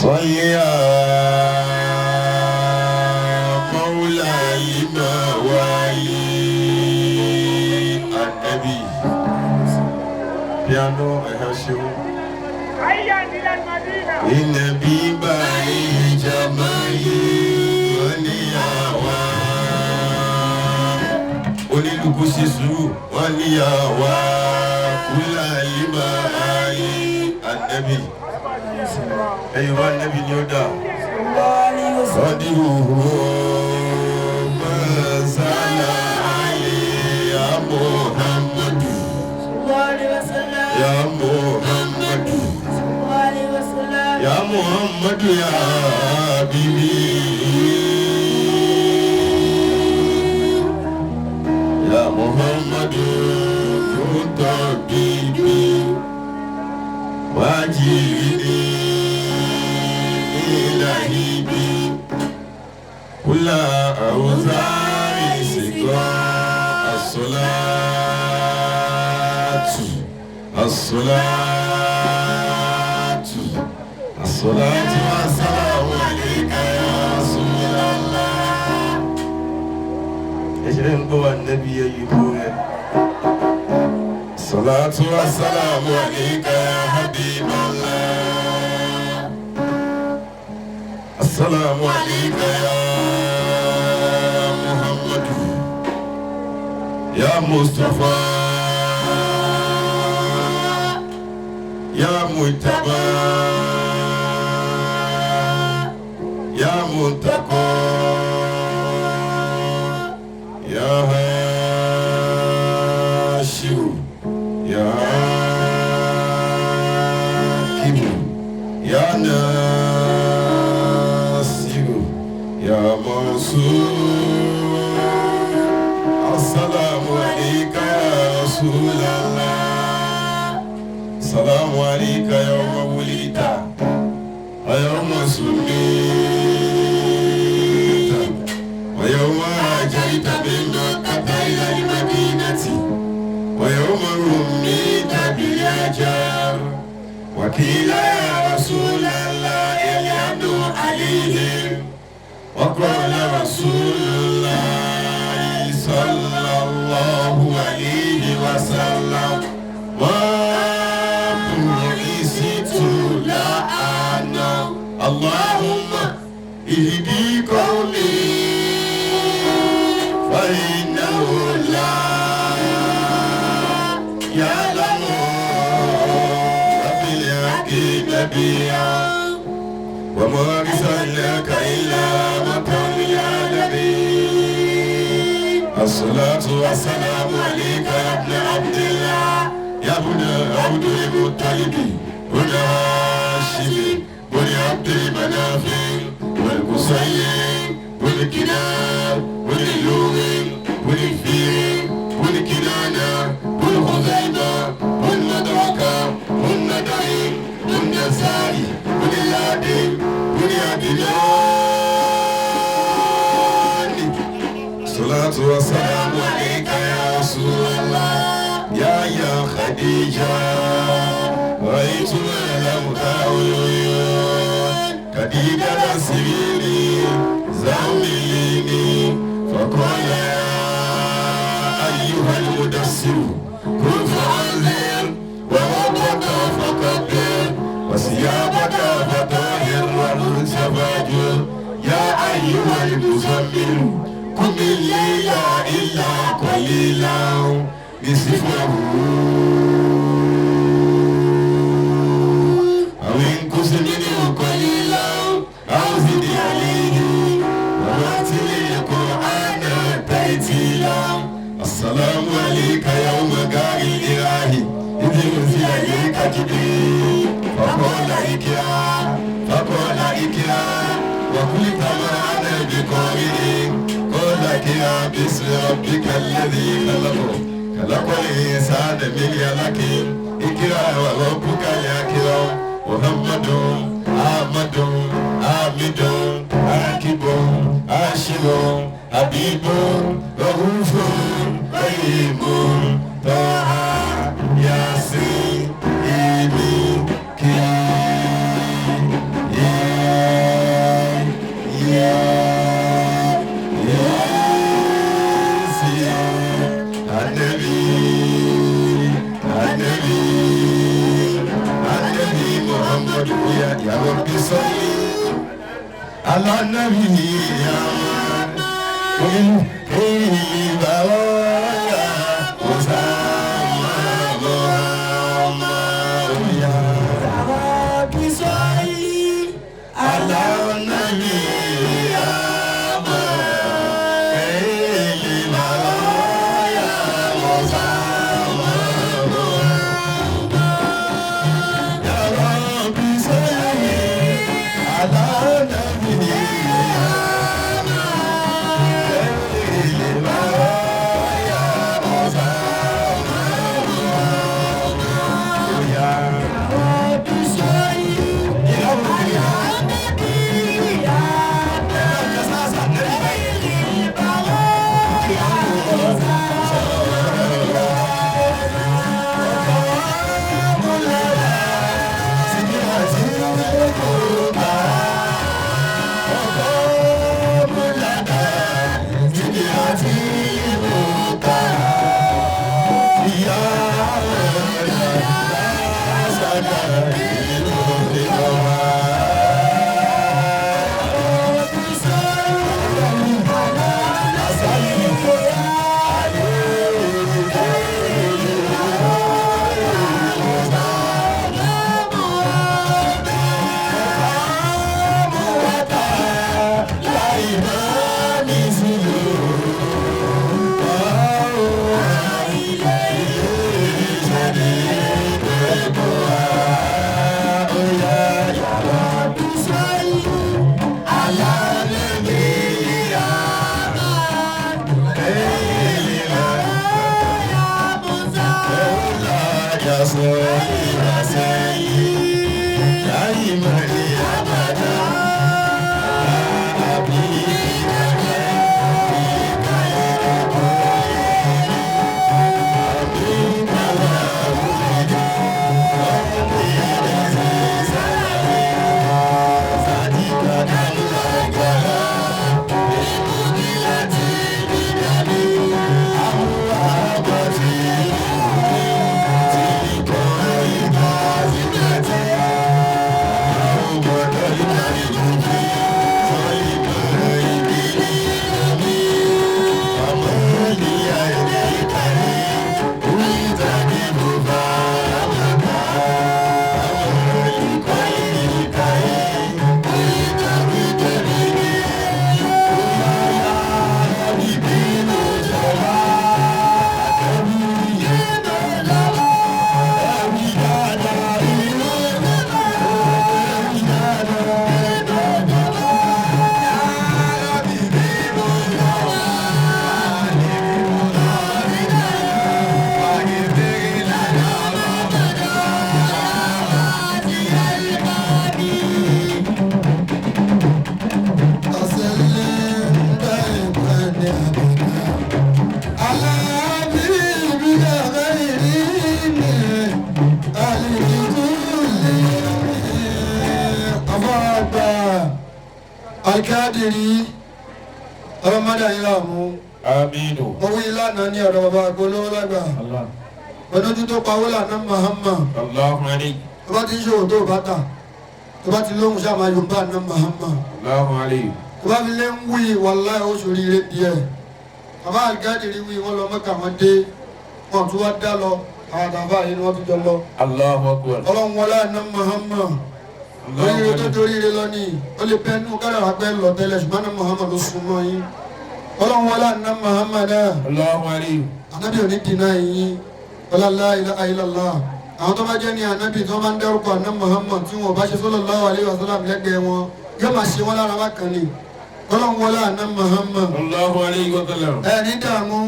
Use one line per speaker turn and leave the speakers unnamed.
صل يا مولاي موالي النبي بيانو هاشم
هيا إلى المدينة
النبي باي جمالي ونياوا onílùkù ṣe sùúrù wọn níyàwó kúlà ìmọ̀ ayé ànẹ́bì ẹ̀yìn wá ànẹ́bì ni ó dà ọdí òhùn mọ́sálà ayé ya Muhammadu ya Muhammadu ya Muhammadu ya Habibi ya Muhammadu kunta bibi wajibini ilahibi kula awzari sikra as-salatu as-salatu as-salatu wassalamu alayka ya Rasulallah. Ejren bo annabi yibure salatu wassalamu alayka ya habiballah assalamu alayka ya Muhammad ya Mustafa ya Mujtaba ya Muntaka ya Hashim ya Hakim ya Nasir ya Mansur assalamu alayka ya Rasulallah assalamu alayka yawma wulidta wa yawma sulita wa yawma hajjarta min Makkata ila al-Madinati wa yawma rumita bil hajar wa qila ya Rasulallah yadu alayhim wa qala Rasulullah sallallahu alayhi wa sallam wa bu'ithu la'ana Allahumma ihdi qawmi fa innahu la ya'lamu rabbil nabiyya wa ma arsalnaka illa rahmatan lil alamin. As-salatu wassalamu alayka ya ibn Abdillah ya ibn Abdul Muttalib ibn Hashim ibn Abdul Manaf wal Qusay wal Kilab wal Lu'ay wal Fil wal Kinana wal Khuzaimah wal Madraka wal Nadaim wal Nasai wal Ladim wal Adnan. Salatu wassalamu alayka ya Rasulallah ya Khadija رأيت ما لم تعيون كديدة سبيلي زميلي فقال يا أيها المدثر قم فأنذر وربك فكبر وثيابك فطهر والرجز فاهجر يا أيها المزمل قم الليل إلا قليلا نصفه وانقص منه قليلا أو زد عليه ورتل القرآن ترتيلا. السلام عليك يوم غار الإله إذ أنزل إليك جبريل فقال اقرأ وقلت ما أنا بقارئ قال اقرأ باسم ربك الذي خلق الإنسان من علق اقرأ وربك الأكرم محمد أحمد حامد راكب هاشم حبيب رؤوف رحيم طه ياسين إيمي كي رب صل على النبي يا من البرايا وسام محمد يا رب صل على النبي يا من البرايا وسام محمد يا رب صل على النبي Alkadiri Ramadan ilamu
Aminu.
mo wí lánàá ní ọ̀dọ̀ bàbá agbolówó lágbà
Allah.
ọdún tó pa owó lànà Muhammad
Allahu alayhi.
tó bá ti ń ṣòwò tó bá tà tó bá ti lóhùn sáà máa yorùbá àná Muhammad
Allahu alayhi.
tó bá fi lé ń wí wàláhì oṣù rire díẹ̀ bàbá Alkadiri wí wọ́n lọ Mẹ́kà wọn dé wọn tún wá dá lọ àwọn àtàbà yìí ni wọ́n tún jọ lọ
Allahu akbar.
ọlọ́run wọlé àná Muhammad oríire tó torí ire lọ ní ó lè pẹ́ nú kádàrá pẹ́ lọ tẹ́lẹ̀ ṣùgbọ́n àná Muhammad ló sún mọ́ yín ọlọ́run wọlé àná Muhammad náà
Allahu alayhi.
anabi òní dínà yín ọlọ́lá ilaha illallah àwọn tó bá jẹ́ ní anabi tó bá ń dẹ́rùkọ àná Muhammad tí wọn bá ṣe sallallahu alaihi wasallam lẹ́gbẹ̀ẹ́ wọn yóò máa ṣe wọn lára bákan ni ọlọ́run wọlé àná Muhammad
Allahu alayhi wa sallam.
ẹ̀ ní dààmú